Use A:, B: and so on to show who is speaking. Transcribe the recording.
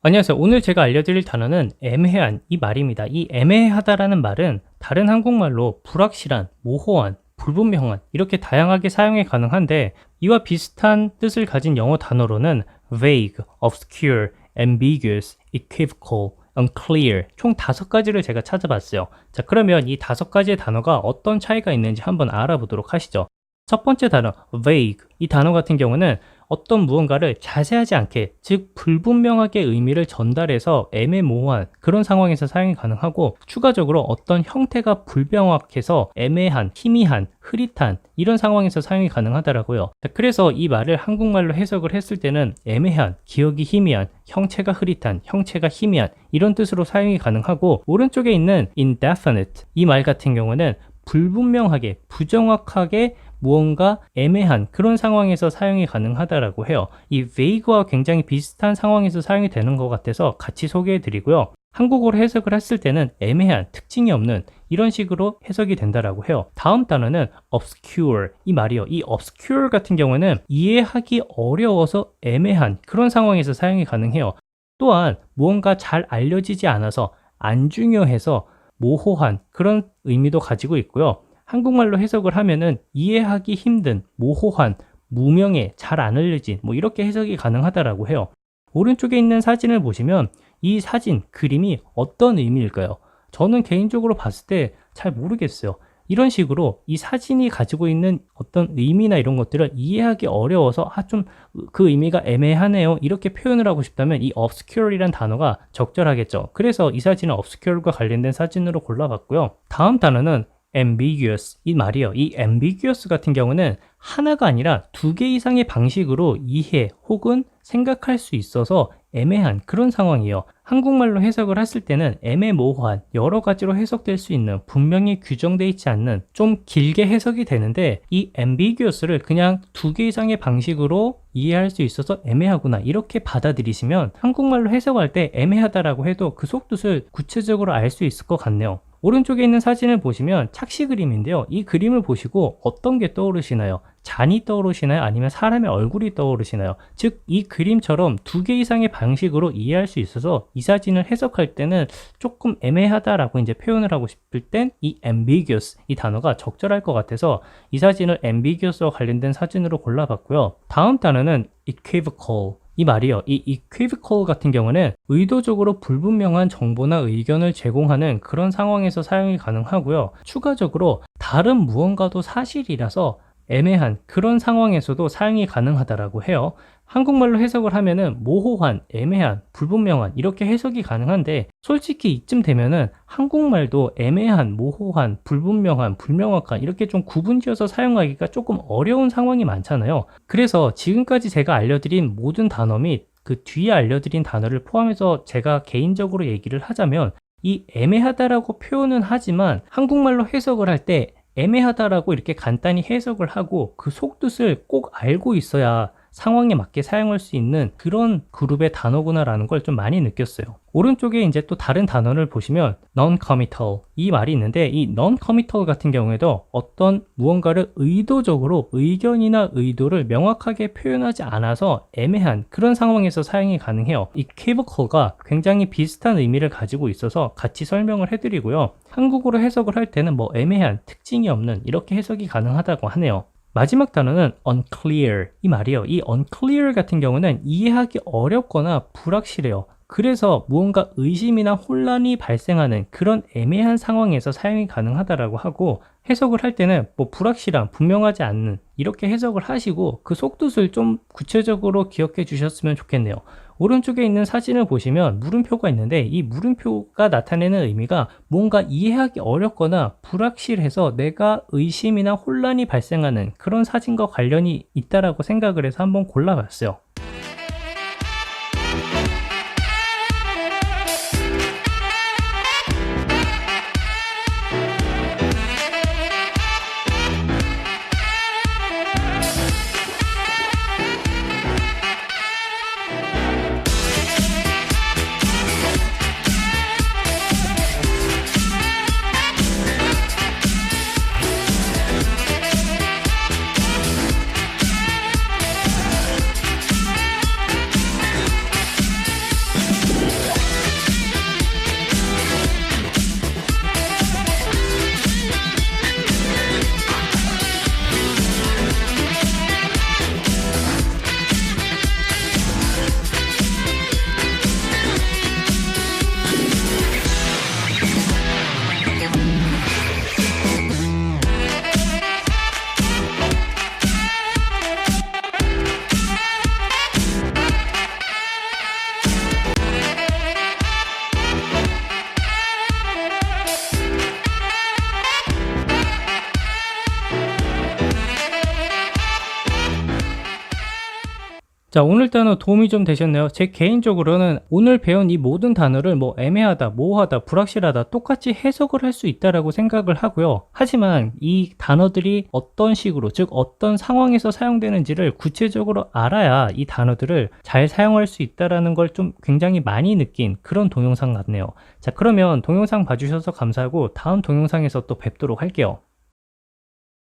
A: 안녕하세요. 오늘 제가 알려드릴 단어는 애매한 이 말입니다. 이 애매하다라는 말은 다른 한국말로 불확실한, 모호한, 불분명한 이렇게 다양하게 사용이 가능한데 이와 비슷한 뜻을 가진 영어 단어로는 vague, obscure, ambiguous, equivocal, unclear 총 5가지를 제가 찾아봤어요. 자, 그러면 이 5가지의 단어가 어떤 차이가 있는지 한번 알아보도록 하시죠. 첫 번째 단어 vague 이 단어 같은 경우는 어떤 무언가를 자세하지 않게 즉 불분명하게 의미를 전달해서 애매모호한 그런 상황에서 사용이 가능하고 추가적으로 어떤 형태가 불명확해서 애매한, 희미한, 흐릿한 이런 상황에서 사용이 가능하더라고요. 그래서 이 말을 한국말로 해석을 했을 때는 애매한, 기억이 희미한, 형체가 흐릿한, 형체가 희미한 이런 뜻으로 사용이 가능하고 오른쪽에 있는 indefinite 이 말 같은 경우는 불분명하게, 부정확하게 무언가 애매한 그런 상황에서 사용이 가능하다라고 해요. 이 vague와 굉장히 비슷한 상황에서 사용이 되는 것 같아서 같이 소개해 드리고요. 한국어로 해석을 했을 때는 애매한, 특징이 없는 이런 식으로 해석이 된다라고 해요. 다음 단어는 obscure 이 말이요. 이 obscure 같은 경우는 이해하기 어려워서 애매한 그런 상황에서 사용이 가능해요. 또한 무언가 잘 알려지지 않아서 안 중요해서 모호한 그런 의미도 가지고 있고요. 한국말로 해석을 하면은 이해하기 힘든, 모호한, 무명해, 잘 안 알려진 뭐 이렇게 해석이 가능하다라고 해요. 오른쪽에 있는 사진을 보시면 이 사진, 그림이 어떤 의미일까요? 저는 개인적으로 봤을 때 잘 모르겠어요. 이런 식으로 이 사진이 가지고 있는 어떤 의미나 이런 것들을 이해하기 어려워서 좀 그 의미가 애매하네요 이렇게 표현을 하고 싶다면 이 obscure이란 단어가 적절하겠죠. 그래서 이 사진은 obscure과 관련된 사진으로 골라봤고요. 다음 단어는 ambiguous 이 말이요. 이 ambiguous 같은 경우는 하나가 아니라 2개 이상의 방식으로 이해 혹은 생각할 수 있어서 애매한 그런 상황이에요. 한국말로 해석을 했을 때는 애매모호한 여러 가지로 해석될 수 있는 분명히 규정되어 있지 않는 좀 길게 해석이 되는데 이 ambiguous를 그냥 2개 이상의 방식으로 이해할 수 있어서 애매하구나 이렇게 받아들이시면 한국말로 해석할 때 애매하다라고 해도 그 속뜻을 구체적으로 알 수 있을 것 같네요. 오른쪽에 있는 사진을 보시면 착시 그림인데요. 이 그림을 보시고 어떤 게 떠오르시나요? 잔이 떠오르시나요? 아니면 사람의 얼굴이 떠오르시나요? 즉, 이 그림처럼 2개 이상의 방식으로 이해할 수 있어서 이 사진을 해석할 때는 조금 애매하다라고 이제 표현을 하고 싶을 땐 이 ambiguous 이 단어가 적절할 것 같아서 이 사진을 ambiguous와 관련된 사진으로 골라봤고요. 다음 단어는 equivocal 이 말이요. 이 equivocal 같은 경우는 의도적으로 불분명한 정보나 의견을 제공하는 그런 상황에서 사용이 가능하고요. 추가적으로 다른 무언가도 사실이라서 애매한 그런 상황에서도 사용이 가능하다라고 해요. 한국말로 해석을 하면은 모호한, 애매한, 불분명한 이렇게 해석이 가능한데 솔직히 이쯤 되면은 한국말도 애매한, 모호한, 불분명한, 불명확한 이렇게 좀 구분지어서 사용하기가 조금 어려운 상황이 많잖아요. 그래서 지금까지 제가 알려드린 모든 단어 및 그 뒤에 알려드린 단어를 포함해서 제가 개인적으로 얘기를 하자면 이 애매하다라고 표현은 하지만 한국말로 해석을 할 때 애매하다라고 이렇게 간단히 해석을 하고 그 속뜻을 꼭 알고 있어야 상황에 맞게 사용할 수 있는 그런 그룹의 단어구나라는 걸 좀 많이 느꼈어요. 오른쪽에 이제 또 다른 단어를 보시면 non-committal 이 말이 있는데 이 non-committal 같은 경우에도 어떤 무언가를 의도적으로 의견이나 의도를 명확하게 표현하지 않아서 애매한 그런 상황에서 사용이 가능해요. 이 equivocal가 굉장히 비슷한 의미를 가지고 있어서 같이 설명을 해드리고요. 한국어로 해석을 할 때는 뭐 애매한, 특징이 없는 이렇게 해석이 가능하다고 하네요. 마지막 단어는 unclear 이 말이에요. 이 unclear 같은 경우는 이해하기 어렵거나 불확실해요. 그래서 무언가 의심이나 혼란이 발생하는 그런 애매한 상황에서 사용이 가능하다라고 하고 해석을 할 때는 뭐 불확실한, 분명하지 않는 이렇게 해석을 하시고 그 속뜻을 좀 구체적으로 기억해 주셨으면 좋겠네요. 오른쪽에 있는 사진을 보시면 물음표가 있는데 이 물음표가 나타내는 의미가 뭔가 이해하기 어렵거나 불확실해서 내가 의심이나 혼란이 발생하는 그런 사진과 관련이 있다라고 생각을 해서 한번 골라봤어요. 자, 오늘 단어 도움이 좀 되셨나요? 제 개인적으로는 오늘 배운 이 모든 단어를 뭐 애매하다, 모호하다, 불확실하다 똑같이 해석을 할 수 있다라고 생각을 하고요. 하지만 이 단어들이 어떤 식으로, 즉 어떤 상황에서 사용되는지를 구체적으로 알아야 이 단어들을 잘 사용할 수 있다라는 걸 좀 굉장히 많이 느낀 그런 동영상 같네요. 자, 그러면 동영상 봐주셔서 감사하고 다음 동영상에서 또 뵙도록 할게요.